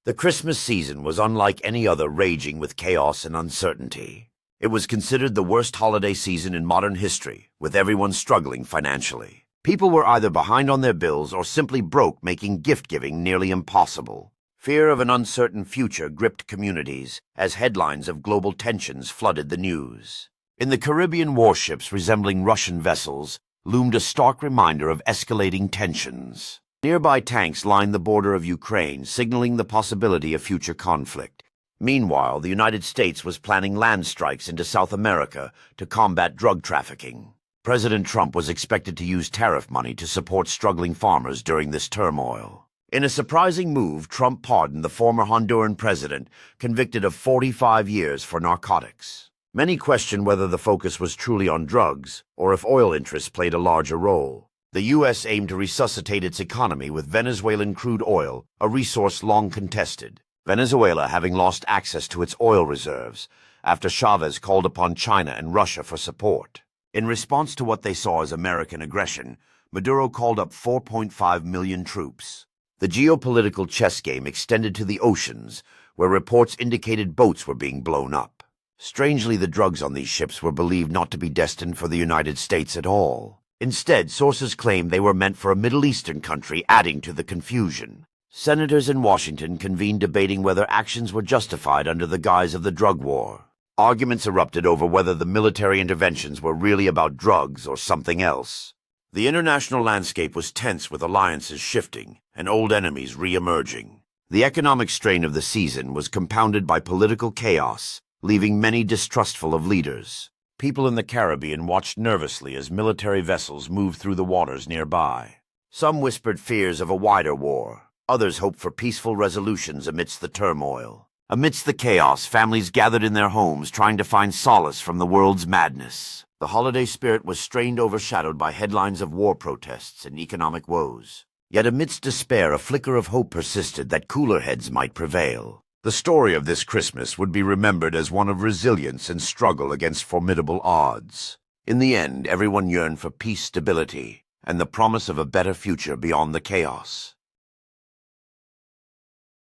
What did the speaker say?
The Christmas season was unlike any other, raging with chaos and uncertainty. It was considered the worst holiday season in modern history, with everyone struggling financially. People were either behind on their bills or simply broke, making gift-giving nearly impossible. Fear of an uncertain future gripped communities as headlines of global tensions flooded the news. In the Caribbean, warships resembling Russian vessels loomed a stark reminder of escalating tensions. Nearby tanks lined the border of Ukraine, signaling the possibility of future conflict. Meanwhile, the United States was planning land strikes into South America to combat drug trafficking. President Trump was expected to use tariff money to support struggling farmers during this turmoil. In a surprising move, Trump pardoned the former Honduran president, convicted of 45 years for narcotics. Many questioned whether the focus was truly on drugs, or if oil interests played a larger role. The U.S. aimed to resuscitate its economy with Venezuelan crude oil, a resource long contested. Venezuela having lost access to its oil reserves after Chavez called upon China and Russia for support. In response to what they saw as American aggression, Maduro called up 4.5 million troops. The geopolitical chess game extended to the oceans, where reports indicated boats were being blown up. Strangely, the drugs on these ships were believed not to be destined for the United States at all. Instead, sources claimed they were meant for a Middle Eastern country, adding to the confusion. Senators in Washington convened debating whether actions were justified under the guise of the drug war. Arguments erupted over whether the military interventions were really about drugs or something else. The international landscape was tense, with alliances shifting and old enemies re-emerging. The economic strain of the season was compounded by political chaos, leaving many distrustful of leaders. People in the Caribbean watched nervously as military vessels moved through the waters nearby. Some whispered fears of a wider war. Others hoped for peaceful resolutions amidst the turmoil. Amidst the chaos, families gathered in their homes, trying to find solace from the world's madness. The holiday spirit was strained, overshadowed by headlines of war protests and economic woes. Yet amidst despair, a flicker of hope persisted that cooler heads might prevail. The story of this Christmas would be remembered as one of resilience and struggle against formidable odds. In the end, everyone yearned for peace, stability, and the promise of a better future beyond the chaos.